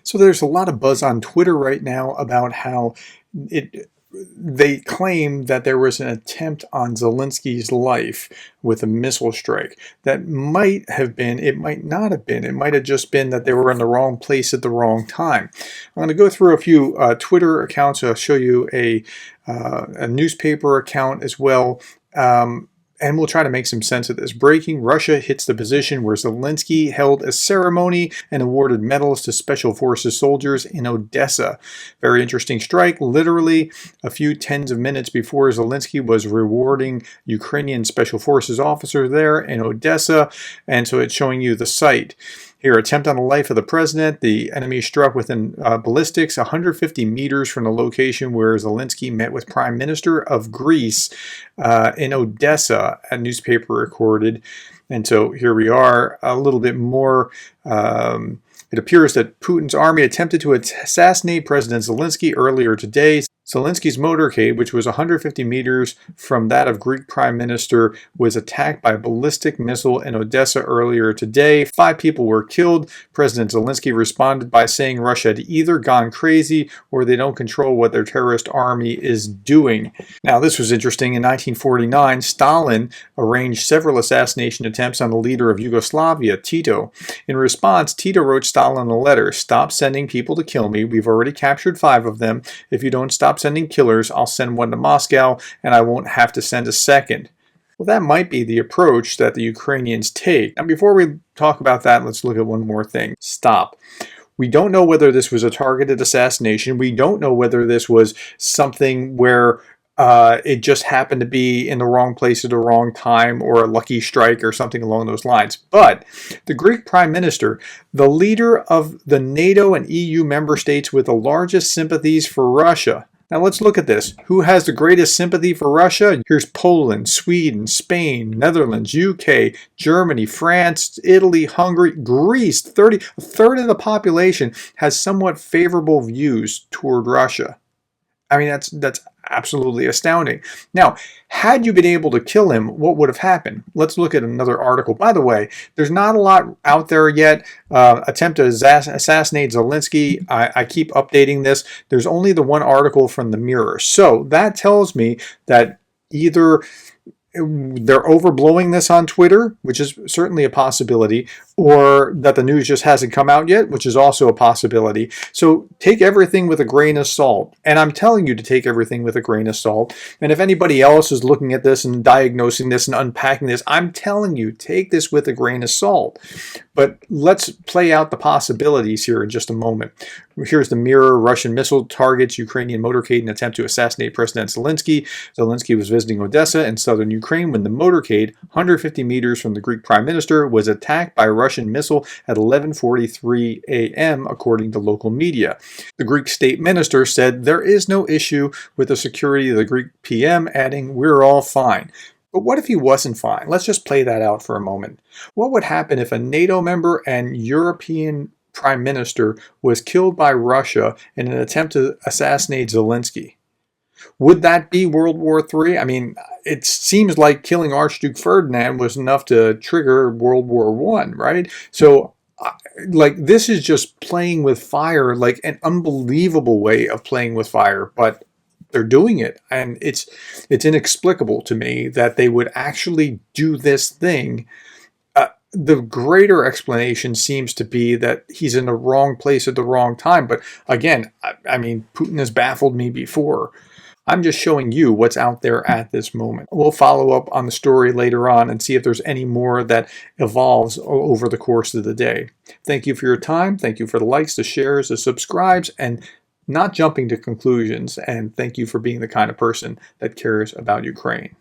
So there's a lot of buzz on Twitter right now about how they claim that there was an attempt on Zelensky's life with a missile strike. That might have been, it might not have been, it might have just been that they were in the wrong place at the wrong time. I'm going to go through a few Twitter accounts. I'll show you a newspaper account as well. And we'll try to make some sense of this. Breaking: Russia hits the position where Zelensky held a ceremony and awarded medals to Special Forces soldiers in Odessa. Very interesting strike. Literally a few tens of minutes before Zelensky was rewarding Ukrainian Special Forces officers there in Odessa. And so it's showing you the site. Here, attempt on the life of the president. The enemy struck within ballistics 150 meters from the location where Zelensky met with Prime Minister of Greece in Odessa, a newspaper recorded. And so here we are, a little bit more. It appears that Putin's army attempted to assassinate President Zelensky earlier today. Zelensky's motorcade, which was 150 meters from that of Greek Prime Minister, was attacked by a ballistic missile in Odessa earlier today. 5 people were killed. President Zelensky responded by saying Russia had either gone crazy or they don't control what their terrorist army is doing. Now, this was interesting. In 1949, Stalin arranged several assassination attempts on the leader of Yugoslavia, Tito. In response, Tito wrote Stalin a letter: "Stop sending people to kill me. We've already captured 5 of them. If you don't stop sending killers, I'll send one to Moscow and I won't have to send a second." Well, that might be the approach that the Ukrainians take. Now, before we talk about that, let's look at one more thing. Stop. We don't know whether this was a targeted assassination. We don't know whether this was something where it just happened to be in the wrong place at the wrong time, or a lucky strike or something along those lines. But the Greek Prime Minister, the leader of the NATO and EU member states with the largest sympathies for Russia. Now let's look at this. Who has the greatest sympathy for Russia? Here's Poland, Sweden, Spain, Netherlands, UK, Germany, France, Italy, Hungary, Greece. A third of the population has somewhat favorable views toward Russia. I mean, that's absolutely astounding. Now, had you been able to kill him, what would have happened? Let's look at another article. By the way, there's not a lot out there yet. Attempt to assassinate Zelensky. I keep updating this. There's only the one article from the Mirror. So that tells me that either they're overblowing this on Twitter, which is certainly a possibility, or that the news just hasn't come out yet, which is also a possibility. So take everything with a grain of salt. And I'm telling you to take everything with a grain of salt. And if anybody else is looking at this and diagnosing this and unpacking this, I'm telling you, take this with a grain of salt. But let's play out the possibilities here in just a moment. Here's the Mirror. Russian missile targets Ukrainian motorcade in attempt to assassinate President Zelensky. Zelensky was visiting Odessa in southern Ukraine when the motorcade, 150 meters from the Greek Prime Minister, was attacked by a Russian missile at 11:43 a.m., according to local media. The Greek state minister said there is no issue with the security of the Greek PM, adding, "We're all fine." But what if he wasn't fine? Let's just play that out for a moment. What would happen if a NATO member and European Prime Minister was killed by Russia in an attempt to assassinate Zelensky? Would that be World War III? I mean, it seems like killing Archduke Ferdinand was enough to trigger World War I, right? So, like, this is just playing with fire, like an unbelievable way of playing with fire, but they're doing it. And it's inexplicable to me that they would actually do this thing. The greater explanation seems to be that he's in the wrong place at the wrong time. But again, I mean, Putin has baffled me before. I'm just showing you what's out there at this moment. We'll follow up on the story later on and see if there's any more that evolves over the course of the day. Thank you for your time. Thank you for the likes, the shares, the subscribes, and not jumping to conclusions. And thank you for being the kind of person that cares about Ukraine.